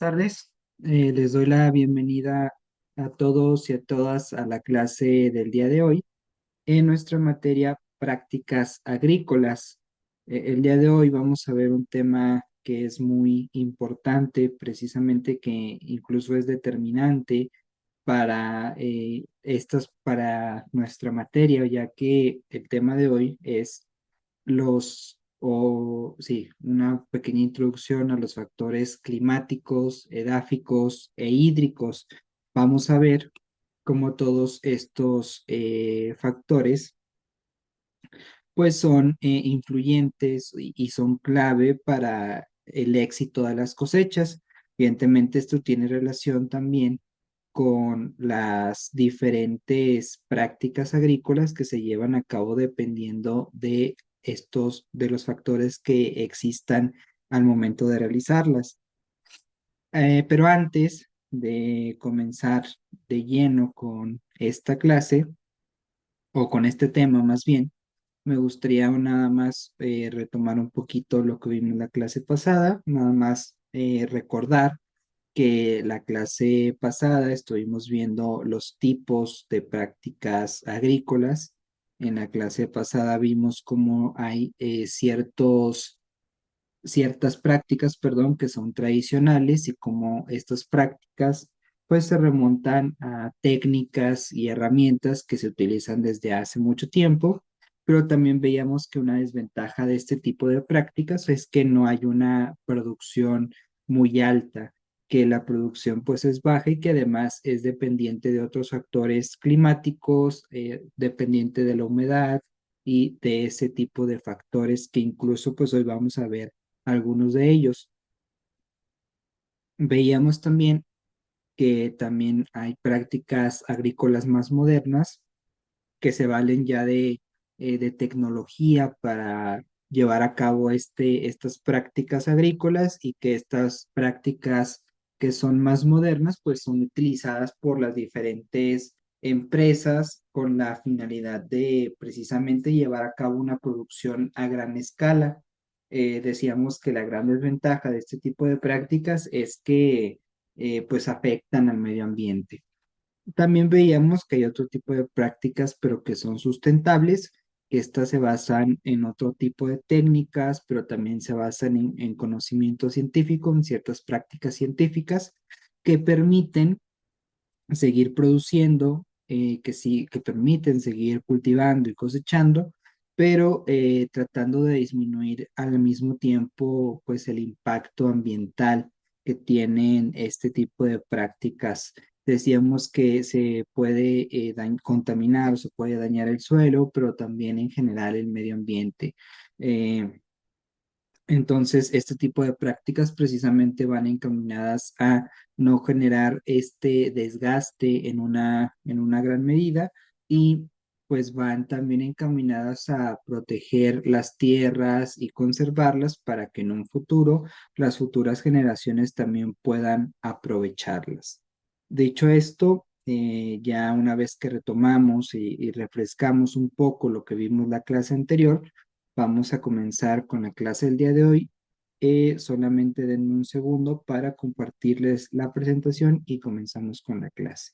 tardes. Les doy la bienvenida a todos y a todas a la clase del día de hoy en nuestra materia prácticas agrícolas. El día de hoy vamos a ver un tema que es muy importante, precisamente que incluso es determinante para nuestra materia, ya que el tema de hoy es una pequeña introducción a los factores climáticos, edáficos e hídricos. Vamos a ver cómo todos estos factores pues son influyentes y son clave para el éxito de las cosechas. Evidentemente esto tiene relación también con las diferentes prácticas agrícolas que se llevan a cabo dependiendo de los factores que existan al momento de realizarlas. Pero antes de comenzar de lleno con esta clase, o con este tema más bien, me gustaría nada más retomar un poquito lo que vimos en la clase pasada, nada más recordar que la clase pasada estuvimos viendo los tipos de prácticas agrícolas. En la clase pasada vimos cómo hay ciertas prácticas, perdón, que son tradicionales y cómo estas prácticas pues se remontan a técnicas y herramientas que se utilizan desde hace mucho tiempo, pero también veíamos que una desventaja de este tipo de prácticas es que no hay una producción muy alta, que la producción pues es baja y que además es dependiente de otros factores climáticos, dependiente de la humedad y de ese tipo de factores que incluso pues hoy vamos a ver algunos de ellos. Veíamos también que también hay prácticas agrícolas más modernas que se valen ya de tecnología para llevar a cabo estas prácticas agrícolas y que estas prácticas que son más modernas pues son utilizadas por las diferentes empresas con la finalidad de precisamente llevar a cabo una producción a gran escala. Decíamos que la gran desventaja de este tipo de prácticas es que pues afectan al medio ambiente. También veíamos que hay otro tipo de prácticas, pero que son sustentables, que estas se basan en otro tipo de técnicas, pero también se basan en conocimiento científico, en ciertas prácticas científicas que permiten seguir produciendo, que permiten seguir cultivando y cosechando, pero tratando de disminuir al mismo tiempo pues el impacto ambiental que tienen este tipo de prácticas. Decíamos que se puede contaminar o se puede dañar el suelo, pero también en general el medio ambiente. Eh, entonces, este tipo de prácticas precisamente van encaminadas a no generar este desgaste en una gran medida y pues van también encaminadas a proteger las tierras y conservarlas para que en un futuro las futuras generaciones también puedan aprovecharlas. Dicho esto, ya una vez que retomamos y refrescamos un poco lo que vimos la clase anterior, vamos a comenzar con la clase del día de hoy. Solamente denme un segundo para compartirles la presentación y comenzamos con la clase.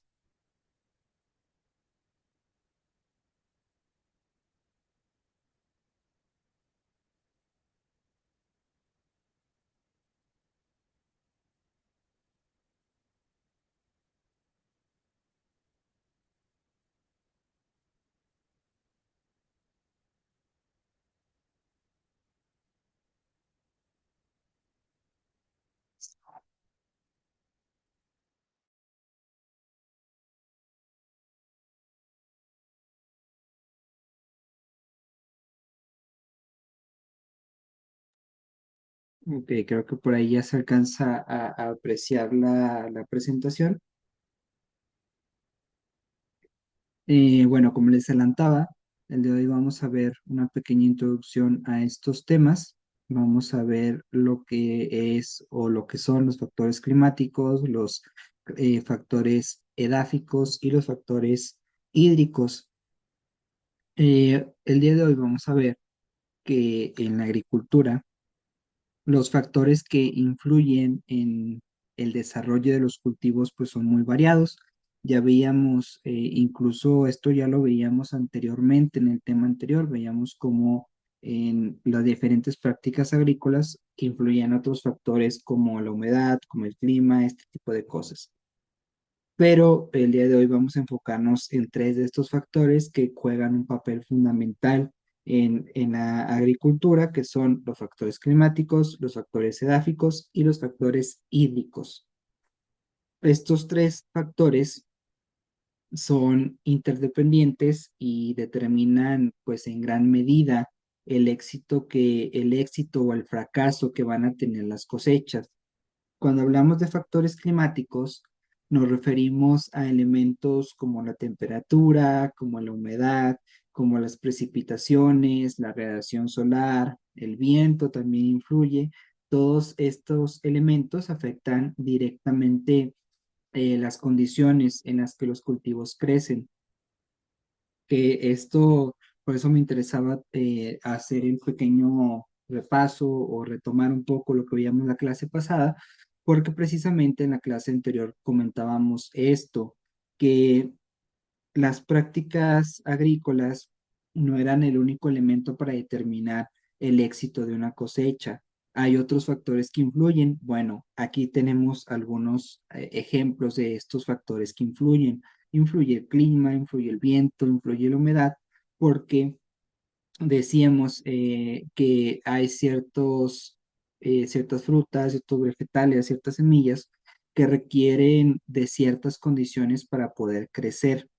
Ok, creo que por ahí ya se alcanza a apreciar la presentación. Bueno, como les adelantaba, el de hoy vamos a ver una pequeña introducción a estos temas. Vamos a ver lo que es o lo que son los factores climáticos, los factores edáficos y los factores hídricos. El día de hoy vamos a ver que en la agricultura, los factores que influyen el desarrollo de los cultivos pues son muy variados. Ya veíamos, incluso esto ya lo veíamos anteriormente en el tema anterior, veíamos cómo en las diferentes prácticas agrícolas influían otros factores como la humedad, como el clima, este tipo de cosas. Pero el día de hoy vamos a enfocarnos en tres de estos factores que juegan un papel fundamental en la agricultura, que son los factores climáticos, los factores edáficos y los factores hídricos. Estos tres factores son interdependientes y determinan pues en gran medida el éxito o el fracaso que van a tener las cosechas. Cuando hablamos de factores climáticos, nos referimos a elementos como la temperatura, como la humedad, como las precipitaciones, la radiación solar, el viento también influye. Todos estos elementos afectan directamente las condiciones en las que los cultivos crecen. Que esto, por eso me interesaba hacer un pequeño repaso o retomar un poco lo que veíamos en la clase pasada, porque precisamente en la clase anterior comentábamos esto, que las prácticas agrícolas no eran el único elemento para determinar el éxito de una cosecha. Hay otros factores que influyen. Bueno, aquí tenemos algunos ejemplos de estos factores que influyen. Influye el clima, influye el viento, influye la humedad, porque decíamos que hay ciertas frutas, ciertos vegetales, ciertas semillas que requieren de ciertas condiciones para poder crecer.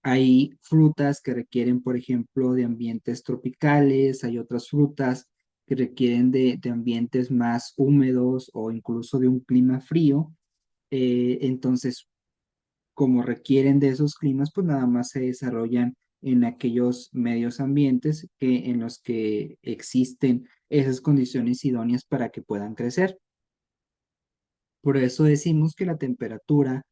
Hay frutas que requieren, por ejemplo, de ambientes tropicales, hay otras frutas que requieren de ambientes más húmedos o incluso de un clima frío. Entonces, como requieren de esos climas, pues nada más se desarrollan en aquellos medios ambientes en los que existen esas condiciones idóneas para que puedan crecer. Por eso decimos que la temperatura,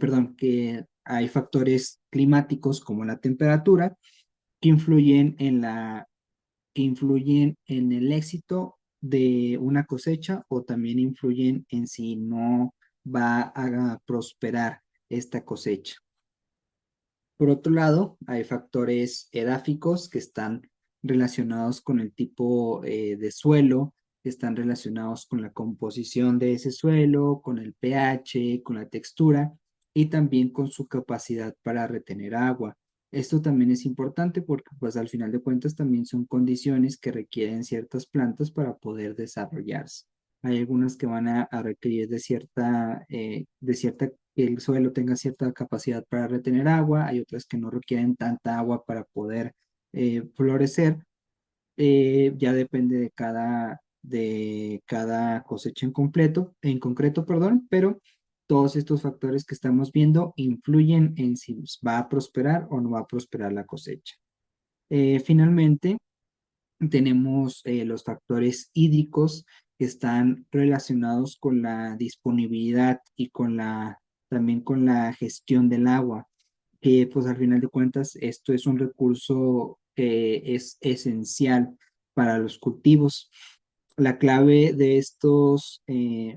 perdón, que hay factores climáticos como la temperatura que que influyen en el éxito de una cosecha o también influyen en si no va a prosperar esta cosecha. Por otro lado, hay factores edáficos que están relacionados con el tipo de suelo, que están relacionados con la composición de ese suelo, con el pH, con la textura y también con su capacidad para retener agua. Esto también es importante porque pues al final de cuentas también son condiciones que requieren ciertas plantas para poder desarrollarse. Hay algunas que van a requerir que el suelo tenga cierta capacidad para retener agua, hay otras que no requieren tanta agua para poder florecer. Ya depende de cada cosecha en concreto, perdón, pero todos estos factores que estamos viendo influyen en si va a prosperar o no va a prosperar la cosecha. Finalmente, tenemos los factores hídricos que están relacionados con la disponibilidad y también con la gestión del agua, que pues al final de cuentas esto es un recurso que es esencial para los cultivos. La clave de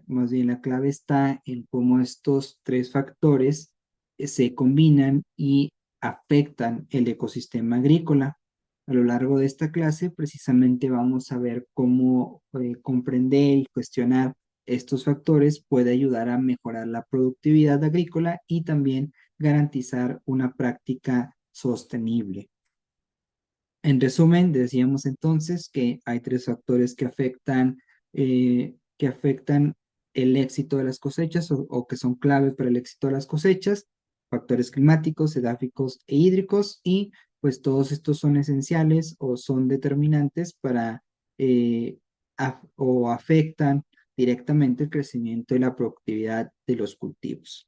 más bien la clave está en cómo estos tres factores se combinan y afectan el ecosistema agrícola. A lo largo de esta clase, precisamente vamos a ver cómo comprender y cuestionar estos factores puede ayudar a mejorar la productividad agrícola y también garantizar una práctica sostenible. En resumen, decíamos entonces que hay tres factores que afectan el éxito de las cosechas o que son clave para el éxito de las cosechas, factores climáticos, edáficos e hídricos, y pues todos estos son esenciales o son determinantes eh, o afectan directamente el crecimiento y la productividad de los cultivos.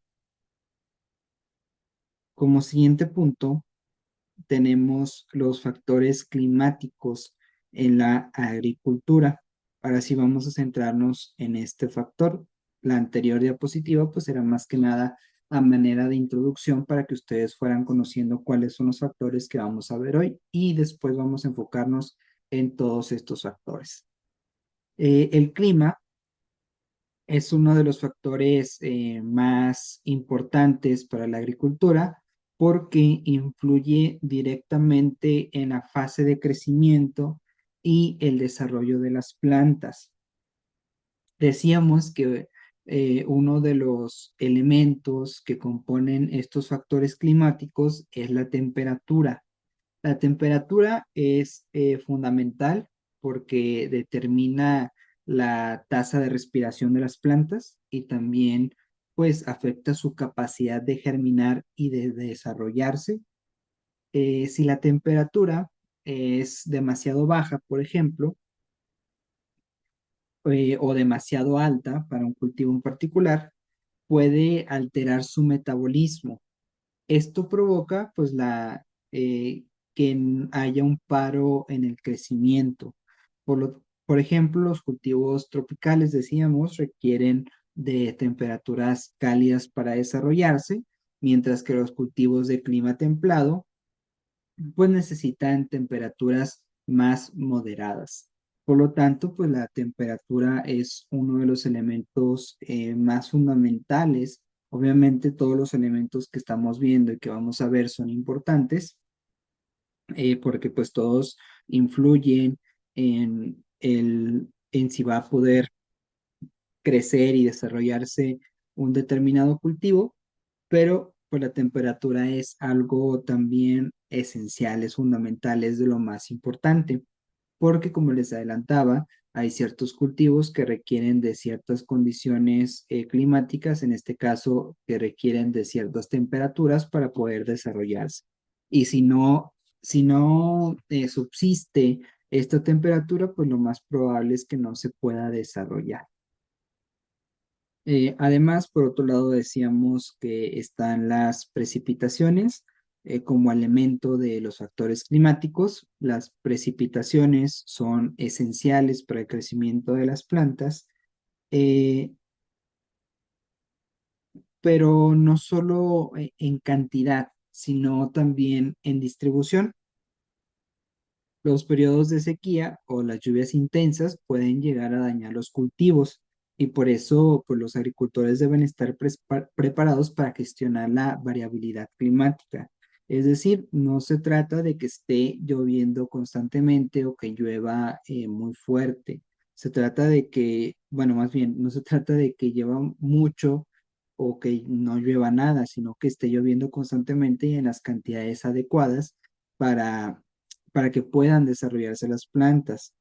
Como siguiente punto, tenemos los factores climáticos en la agricultura. Ahora sí vamos a centrarnos en este factor. La anterior diapositiva pues era más que nada a manera de introducción para que ustedes fueran conociendo cuáles son los factores que vamos a ver hoy y después vamos a enfocarnos en todos estos factores. El clima es uno de los factores más importantes para la agricultura porque influye directamente en la fase de crecimiento y el desarrollo de las plantas. Decíamos que uno de los elementos que componen estos factores climáticos es la temperatura. La temperatura es fundamental porque determina la tasa de respiración de las plantas y también pues afecta su capacidad de germinar y de desarrollarse. Si la temperatura es demasiado baja, por ejemplo, o demasiado alta para un cultivo en particular, puede alterar su metabolismo. Esto provoca pues que haya un paro en el crecimiento. Por ejemplo, los cultivos tropicales, decíamos, requieren de temperaturas cálidas para desarrollarse, mientras que los cultivos de clima templado pues necesitan temperaturas más moderadas. Por lo tanto, pues la temperatura es uno de los elementos más fundamentales. Obviamente todos los elementos que estamos viendo y que vamos a ver son importantes, porque pues todos influyen en si va a poder crecer y desarrollarse un determinado cultivo, pero pues la temperatura es algo también esencial, es fundamental, es de lo más importante, porque como les adelantaba, hay ciertos cultivos que requieren de ciertas condiciones climáticas, en este caso, que requieren de ciertas temperaturas para poder desarrollarse. Y si no subsiste esta temperatura, pues lo más probable es que no se pueda desarrollar. Además, por otro lado, decíamos que están las precipitaciones como elemento de los factores climáticos. Las precipitaciones son esenciales para el crecimiento de las plantas, eh, pero no solo en cantidad, sino también en distribución. Los periodos de sequía o las lluvias intensas pueden llegar a dañar los cultivos y por eso pues, los agricultores deben estar preparados para gestionar la variabilidad climática. Es decir, no se trata de que esté lloviendo constantemente o que llueva muy fuerte. Se trata de que, bueno, más bien, no se trata de que llueva mucho o que no llueva nada, sino que esté lloviendo constantemente y en las cantidades adecuadas para que puedan desarrollarse las plantas.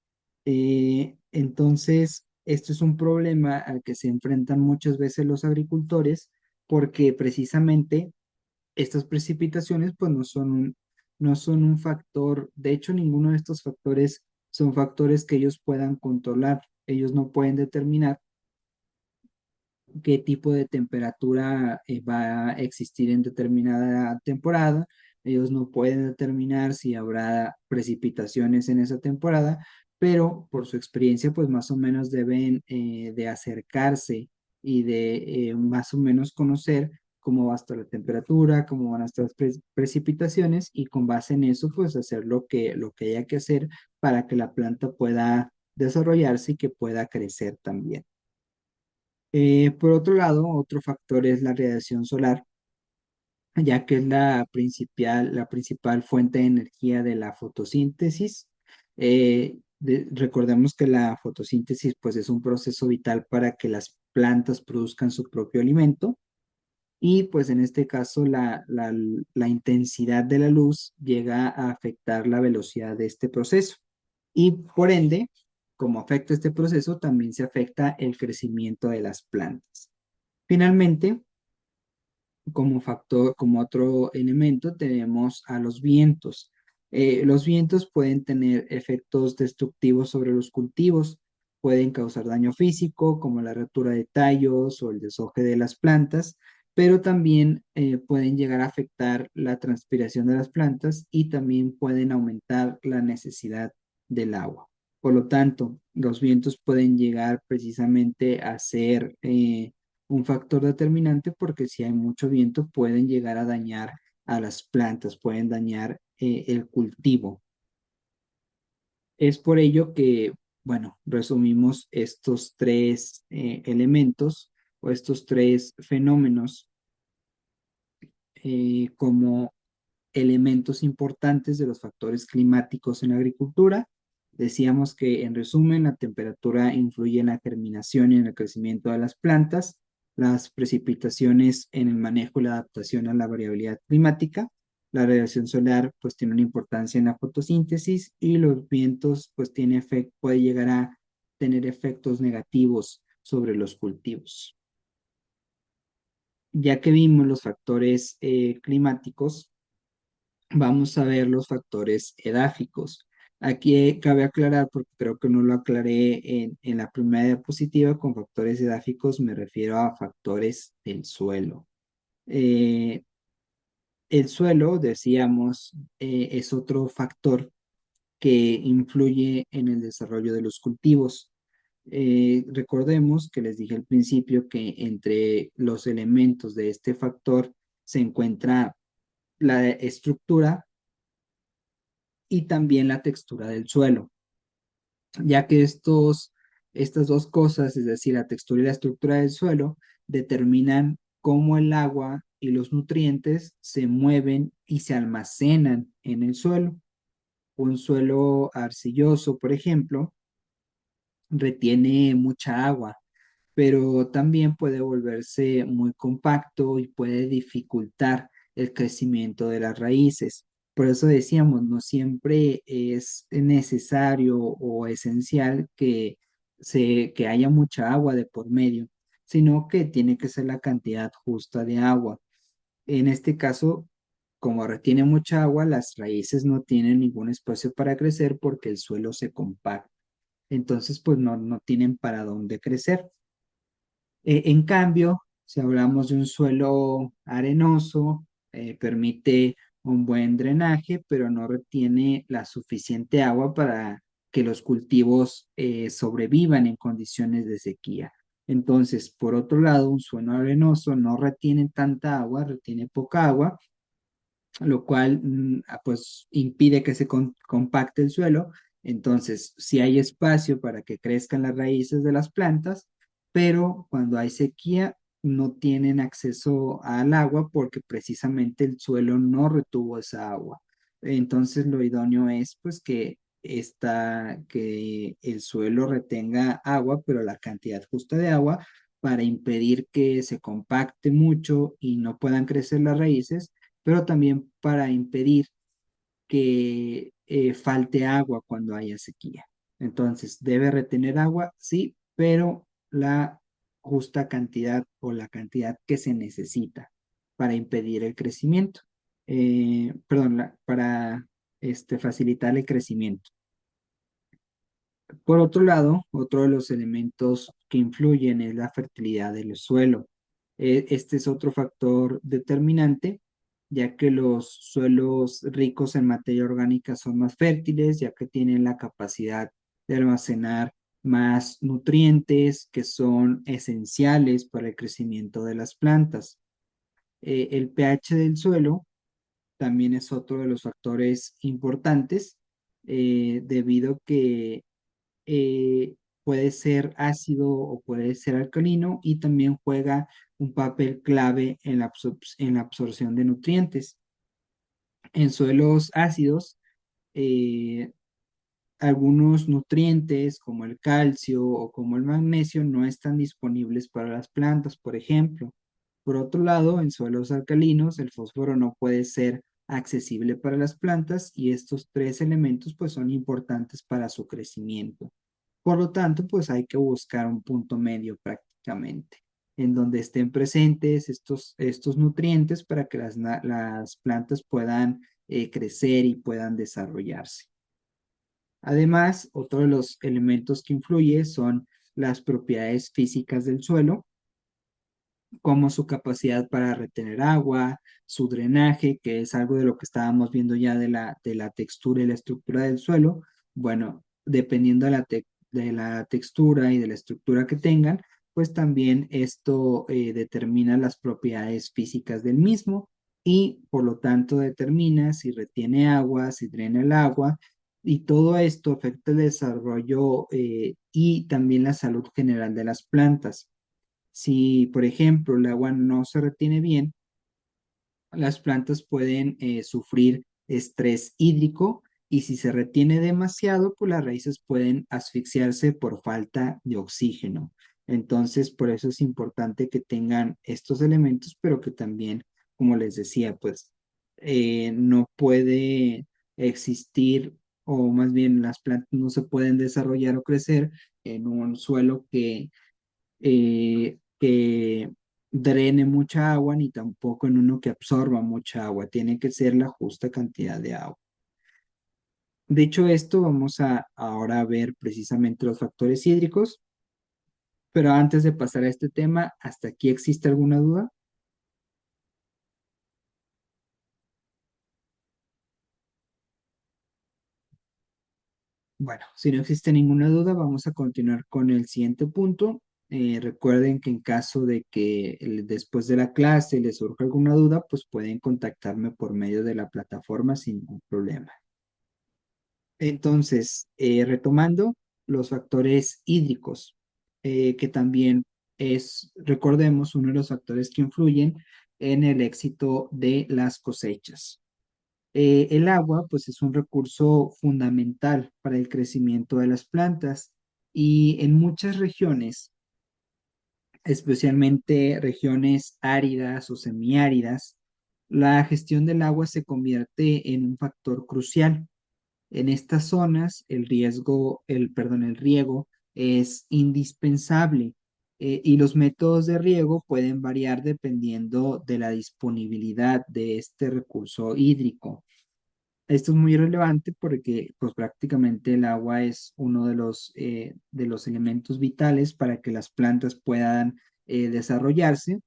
Entonces, esto es un problema al que se enfrentan muchas veces los agricultores porque precisamente estas precipitaciones pues no son un factor, de hecho ninguno de estos factores son factores que ellos puedan controlar. Ellos no pueden determinar qué tipo de temperatura va a existir en determinada temporada. Ellos no pueden determinar si habrá precipitaciones en esa temporada, pero por su experiencia, pues más o menos deben de acercarse y de más o menos conocer cómo va a estar la temperatura, cómo van a estar las precipitaciones y con base en eso, pues hacer lo que haya que hacer para que la planta pueda desarrollarse y que pueda crecer también. Por otro lado, otro factor es la radiación solar, ya que es la principal fuente de energía de la fotosíntesis. Recordemos que la fotosíntesis pues, es un proceso vital para que las plantas produzcan su propio alimento y pues en este caso la intensidad de la luz llega a afectar la velocidad de este proceso y por ende, como afecta este proceso, también se afecta el crecimiento de las plantas. Finalmente, como factor, como otro elemento, tenemos a los vientos. Los vientos pueden tener efectos destructivos sobre los cultivos, pueden causar daño físico, como la rotura de tallos o el deshoje de las plantas, pero también pueden llegar a afectar la transpiración de las plantas y también pueden aumentar la necesidad del agua. Por lo tanto, los vientos pueden llegar precisamente a ser un factor determinante porque si hay mucho viento pueden llegar a dañar a las plantas, pueden dañar el cultivo. Es por ello que Bueno, resumimos estos tres elementos o estos tres fenómenos como elementos importantes de los factores climáticos en la agricultura. Decíamos que, en resumen, la temperatura influye en la germinación y en el crecimiento de las plantas, las precipitaciones en el manejo y la adaptación a la variabilidad climática, la radiación solar pues tiene una importancia en la fotosíntesis y los vientos pues puede llegar a tener efectos negativos sobre los cultivos. Ya que vimos los factores climáticos, vamos a ver los factores edáficos. Aquí cabe aclarar, porque creo que no lo aclaré en la primera diapositiva, con factores edáficos me refiero a factores del suelo. Eh, el suelo, decíamos, es otro factor que influye en el desarrollo de los cultivos. Recordemos que les dije al principio que entre los elementos de este factor se encuentra la estructura y también la textura del suelo, ya que estas dos cosas, es decir, la textura y la estructura del suelo, determinan cómo el agua y los nutrientes se mueven y se almacenan en el suelo. Un suelo arcilloso, por ejemplo, retiene mucha agua, pero también puede volverse muy compacto y puede dificultar el crecimiento de las raíces. Por eso decíamos, no siempre es necesario o esencial que haya mucha agua de por medio, sino que tiene que ser la cantidad justa de agua. En este caso, como retiene mucha agua, las raíces no tienen ningún espacio para crecer porque el suelo se compacta. Entonces, pues no tienen para dónde crecer. En cambio, si hablamos de un suelo arenoso, permite un buen drenaje, pero no retiene la suficiente agua para que los cultivos sobrevivan en condiciones de sequía. Entonces, por otro lado, un suelo arenoso no retiene tanta agua, retiene poca agua, lo cual pues impide que se compacte el suelo. Entonces, si hay espacio para que crezcan las raíces de las plantas, pero cuando hay sequía no tienen acceso al agua porque precisamente el suelo no retuvo esa agua. Entonces, lo idóneo es pues que el suelo retenga agua, pero la cantidad justa de agua para impedir que se compacte mucho y no puedan crecer las raíces, pero también para impedir que falte agua cuando haya sequía. Entonces, debe retener agua, sí, pero la justa cantidad o la cantidad que se necesita para impedir el crecimiento. Perdón, para facilitar el crecimiento. Por otro lado, otro de los elementos que influyen es la fertilidad del suelo. Este es otro factor determinante, ya que los suelos ricos en materia orgánica son más fértiles, ya que tienen la capacidad de almacenar más nutrientes que son esenciales para el crecimiento de las plantas. El pH del suelo también es otro de los factores importantes, debido a que puede ser ácido o puede ser alcalino y también juega un papel clave en en la absorción de nutrientes. En suelos ácidos, eh, algunos nutrientes como el calcio o como el magnesio no están disponibles para las plantas, por ejemplo. Por otro lado, en suelos alcalinos, el fósforo no puede ser accesible para las plantas y estos tres elementos pues son importantes para su crecimiento. Por lo tanto, pues hay que buscar un punto medio prácticamente, en donde estén presentes estos nutrientes para que las plantas puedan crecer y puedan desarrollarse. Además, otro de los elementos que influye son las propiedades físicas del suelo, como su capacidad para retener agua, su drenaje, que es algo de lo que estábamos viendo ya de la textura y la estructura del suelo. Bueno, dependiendo de la textura y de la estructura que tengan, pues también esto determina las propiedades físicas del mismo y por lo tanto determina si retiene agua, si drena el agua Y todo esto afecta el desarrollo y también la salud general de las plantas. Si, por ejemplo, el agua no se retiene bien, las plantas pueden sufrir estrés hídrico y si se retiene demasiado, pues las raíces pueden asfixiarse por falta de oxígeno. Entonces, por eso es importante que tengan estos elementos, pero que también, como les decía, pues no puede existir, o más bien las plantas no se pueden desarrollar o crecer en un suelo que drene mucha agua, ni tampoco en uno que absorba mucha agua. Tiene que ser la justa cantidad de agua. Dicho esto, vamos a ahora ver precisamente los factores hídricos, pero antes de pasar a este tema, ¿hasta aquí existe alguna duda? Bueno, si no existe ninguna duda, vamos a continuar con el siguiente punto. Recuerden que en caso de que después de la clase les surja alguna duda, pues pueden contactarme por medio de la plataforma sin ningún problema. Entonces, retomando los factores hídricos, que también es, recordemos, uno de los factores que influyen en el éxito de las cosechas. El agua, pues, es un recurso fundamental para el crecimiento de las plantas y en muchas regiones, especialmente regiones áridas o semiáridas, la gestión del agua se convierte en un factor crucial. En estas zonas, el riego es indispensable y los métodos de riego pueden variar dependiendo de la disponibilidad de este recurso hídrico. Esto es muy relevante porque pues, prácticamente el agua es uno de los elementos vitales para que las plantas puedan desarrollarse.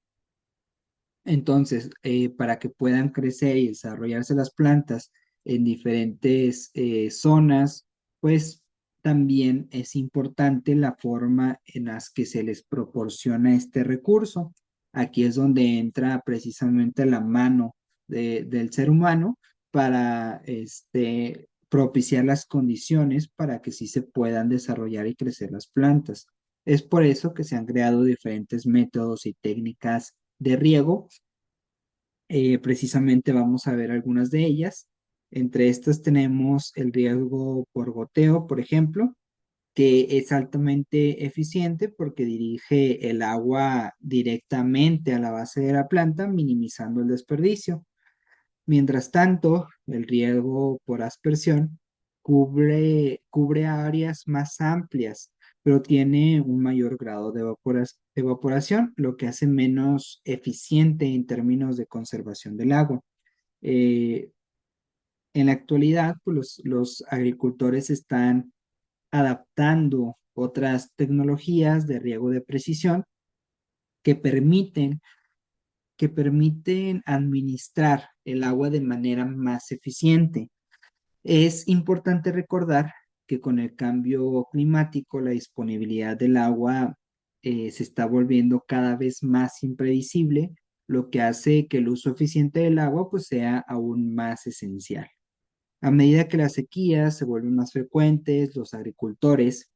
Entonces, para que puedan crecer y desarrollarse las plantas en diferentes zonas, pues también es importante la forma en las que se les proporciona este recurso. Aquí es donde entra precisamente la mano del ser humano para propiciar las condiciones para que sí se puedan desarrollar y crecer las plantas. Es por eso que se han creado diferentes métodos y técnicas de riego. Precisamente vamos a ver algunas de ellas. Entre estas tenemos el riego por goteo, por ejemplo, que es altamente eficiente porque dirige el agua directamente a la base de la planta, minimizando el desperdicio. Mientras tanto, el riego por aspersión cubre áreas más amplias, pero tiene un mayor grado de evaporación, lo que hace menos eficiente en términos de conservación del agua. Eh, en la actualidad, pues, los agricultores están adaptando otras tecnologías de riego de precisión que permiten, que permiten administrar el agua de manera más eficiente. Es importante recordar que con el cambio climático, la disponibilidad del agua se está volviendo cada vez más imprevisible, lo que hace que el uso eficiente del agua pues, sea aún más esencial. A medida que las sequías se vuelven más frecuentes, los agricultores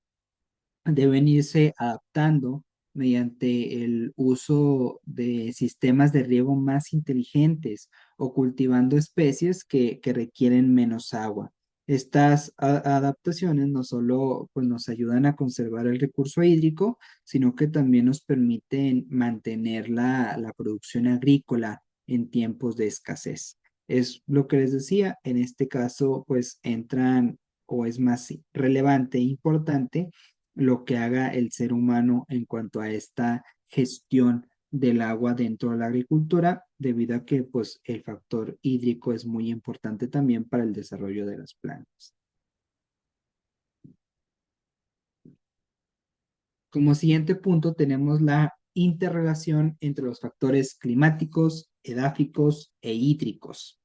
deben irse adaptando mediante el uso de sistemas de riego más inteligentes o cultivando especies que requieren menos agua. Estas adaptaciones no solo pues, nos ayudan a conservar el recurso hídrico, sino que también nos permiten mantener la producción agrícola en tiempos de escasez. Es lo que les decía, en este caso pues entran o es más relevante e importante lo que haga el ser humano en cuanto a esta gestión del agua dentro de la agricultura, debido a que pues, el factor hídrico es muy importante también para el desarrollo de las plantas. Como siguiente punto tenemos la interrelación entre los factores climáticos, edáficos e hídricos.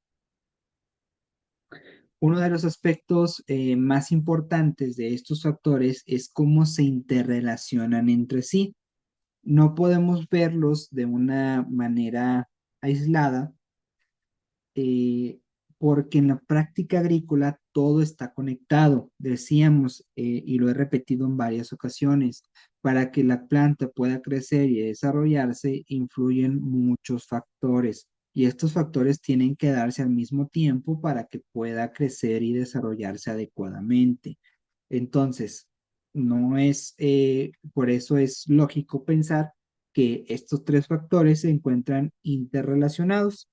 Uno de los aspectos más importantes de estos factores es cómo se interrelacionan entre sí. No podemos verlos de una manera aislada, eh, porque en la práctica agrícola todo está conectado. Decíamos, y lo he repetido en varias ocasiones, para que la planta pueda crecer y desarrollarse, influyen muchos factores. Y estos factores tienen que darse al mismo tiempo para que pueda crecer y desarrollarse adecuadamente. Entonces, no es, por eso es lógico pensar que estos tres factores se encuentran interrelacionados.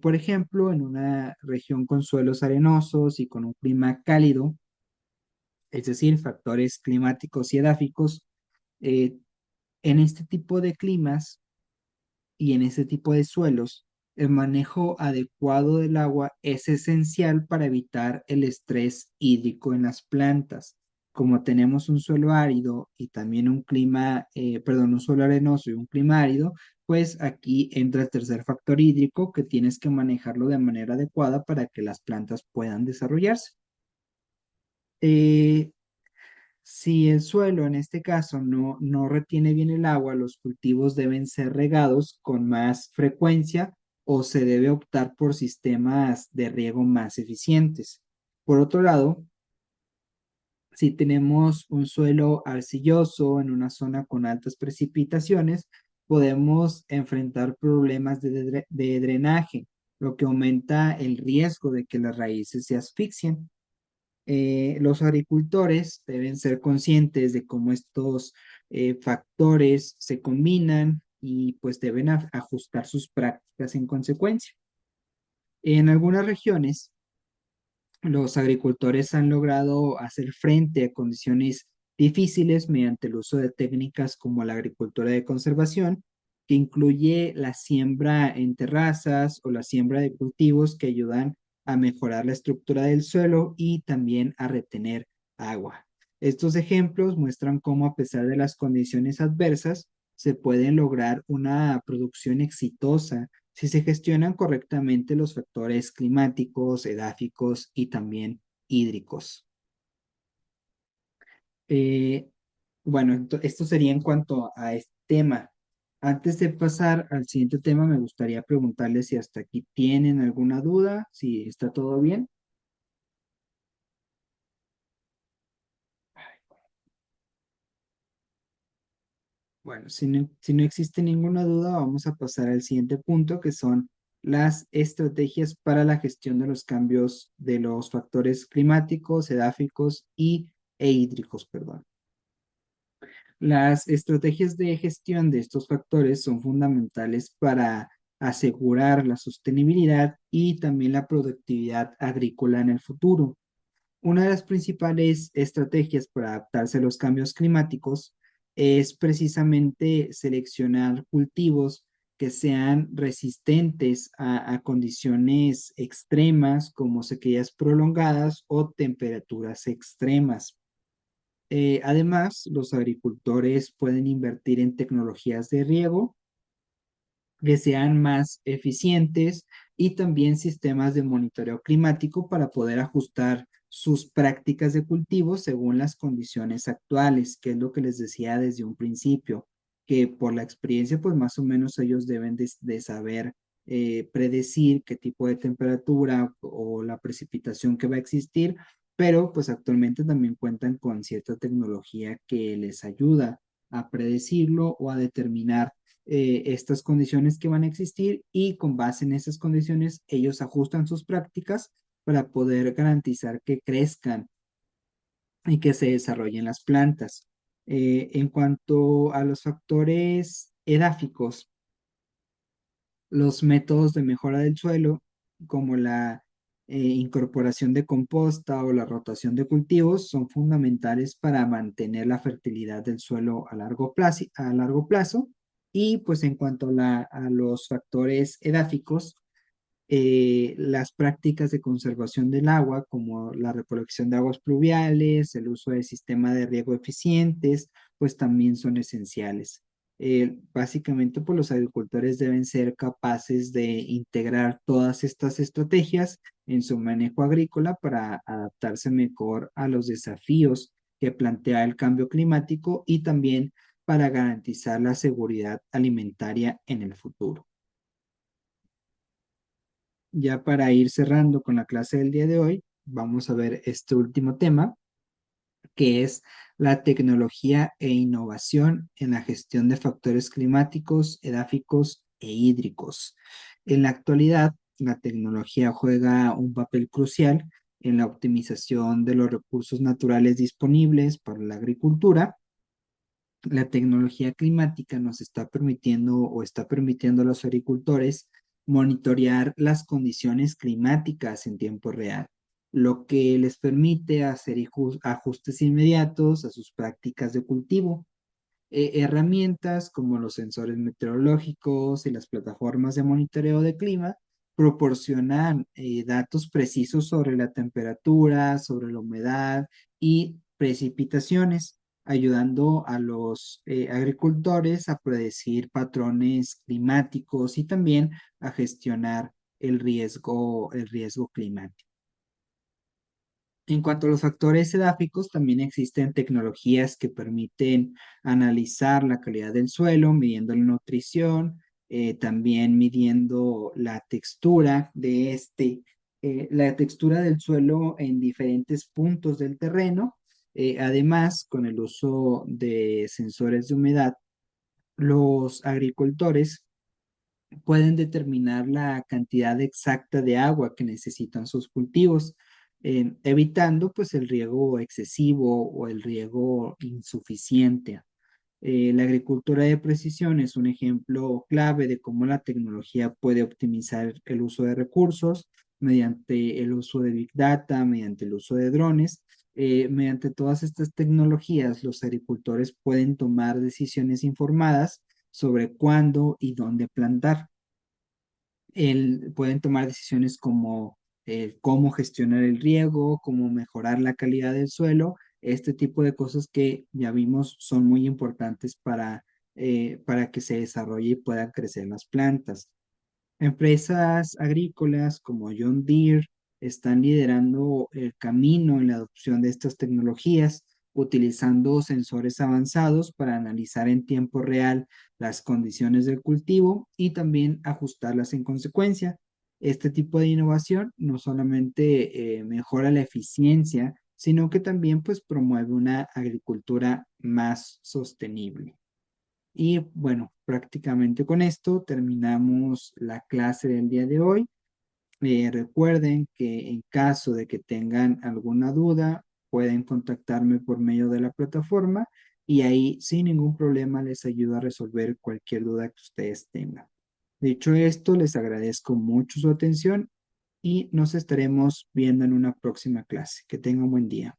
Por ejemplo, en una región con suelos arenosos y con un clima cálido, es decir, factores climáticos y edáficos, eh, en este tipo de climas y en ese tipo de suelos, el manejo adecuado del agua es esencial para evitar el estrés hídrico en las plantas. Como tenemos un suelo árido y también un clima, perdón, un suelo arenoso y un clima árido, pues aquí entra el tercer factor hídrico que tienes que manejarlo de manera adecuada para que las plantas puedan desarrollarse. Eh, si el suelo en este caso no retiene bien el agua, los cultivos deben ser regados con más frecuencia o se debe optar por sistemas de riego más eficientes. Por otro lado, si tenemos un suelo arcilloso en una zona con altas precipitaciones, podemos enfrentar problemas de drenaje, lo que aumenta el riesgo de que las raíces se asfixien. Los agricultores deben ser conscientes de cómo estos factores se combinan y pues deben ajustar sus prácticas en consecuencia. En algunas regiones, los agricultores han logrado hacer frente a condiciones difíciles mediante el uso de técnicas como la agricultura de conservación, que incluye la siembra en terrazas o la siembra de cultivos que ayudan a mejorar la estructura del suelo y también a retener agua. Estos ejemplos muestran cómo a pesar de las condiciones adversas, se puede lograr una producción exitosa si se gestionan correctamente los factores climáticos, edáficos y también hídricos. Eh, bueno, esto sería en cuanto a este tema. Antes de pasar al siguiente tema, me gustaría preguntarles si hasta aquí tienen alguna duda, si está todo bien. Bueno, si no existe ninguna duda, vamos a pasar al siguiente punto, que son las estrategias para la gestión de los cambios de los factores climáticos, edáficos e hídricos, perdón. Las estrategias de gestión de estos factores son fundamentales para asegurar la sostenibilidad y también la productividad agrícola en el futuro. Una de las principales estrategias para adaptarse a los cambios climáticos es precisamente seleccionar cultivos que sean resistentes a condiciones extremas como sequías prolongadas o temperaturas extremas. Además, los agricultores pueden invertir en tecnologías de riego que sean más eficientes y también sistemas de monitoreo climático para poder ajustar sus prácticas de cultivo según las condiciones actuales, que es lo que les decía desde un principio, que por la experiencia, pues más o menos ellos deben de saber predecir qué tipo de temperatura o la precipitación que va a existir, pero pues actualmente también cuentan con cierta tecnología que les ayuda a predecirlo o a determinar estas condiciones que van a existir y con base en esas condiciones ellos ajustan sus prácticas para poder garantizar que crezcan y que se desarrollen las plantas. En cuanto a los factores edáficos, los métodos de mejora del suelo, como la incorporación de composta o la rotación de cultivos, son fundamentales para mantener la fertilidad del suelo a largo plazo. Y pues en cuanto a los factores edáficos, las prácticas de conservación del agua, como la recolección de aguas pluviales, el uso de sistemas de riego eficientes, pues también son esenciales. Básicamente, pues los agricultores deben ser capaces de integrar todas estas estrategias en su manejo agrícola para adaptarse mejor a los desafíos que plantea el cambio climático y también para garantizar la seguridad alimentaria en el futuro. Ya para ir cerrando con la clase del día de hoy, vamos a ver este último tema, que es la tecnología e innovación en la gestión de factores climáticos, edáficos e hídricos. En la actualidad, la tecnología juega un papel crucial en la optimización de los recursos naturales disponibles para la agricultura. La tecnología climática nos está permitiendo o está permitiendo a los agricultores monitorear las condiciones climáticas en tiempo real, lo que les permite hacer ajustes inmediatos a sus prácticas de cultivo. Herramientas como los sensores meteorológicos y las plataformas de monitoreo de clima proporcionan datos precisos sobre la temperatura, sobre la humedad y precipitaciones, ayudando a los agricultores a predecir patrones climáticos y también a gestionar el riesgo climático. En cuanto a los factores edáficos, también existen tecnologías que permiten analizar la calidad del suelo, midiendo la nutrición, también midiendo la textura del suelo en diferentes puntos del terreno. Además, con el uso de sensores de humedad, los agricultores pueden determinar la cantidad exacta de agua que necesitan sus cultivos, evitando pues el riego excesivo o el riego insuficiente. La agricultura de precisión es un ejemplo clave de cómo la tecnología puede optimizar el uso de recursos mediante el uso de Big Data, mediante el uso de drones. Mediante todas estas tecnologías, los agricultores pueden tomar decisiones informadas sobre cuándo y dónde plantar. Pueden tomar decisiones como cómo gestionar el riego, cómo mejorar la calidad del suelo, este tipo de cosas que ya vimos son muy importantes para que se desarrolle y puedan crecer las plantas. Empresas agrícolas como John Deere están liderando el camino en la adopción de estas tecnologías, utilizando sensores avanzados para analizar en tiempo real las condiciones del cultivo y también ajustarlas en consecuencia. Este tipo de innovación no solamente mejora la eficiencia, sino que también pues promueve una agricultura más sostenible. Y bueno, prácticamente con esto terminamos la clase del día de hoy. Recuerden que en caso de que tengan alguna duda, pueden contactarme por medio de la plataforma y ahí sin ningún problema les ayudo a resolver cualquier duda que ustedes tengan. Dicho esto, les agradezco mucho su atención y nos estaremos viendo en una próxima clase. Que tengan un buen día.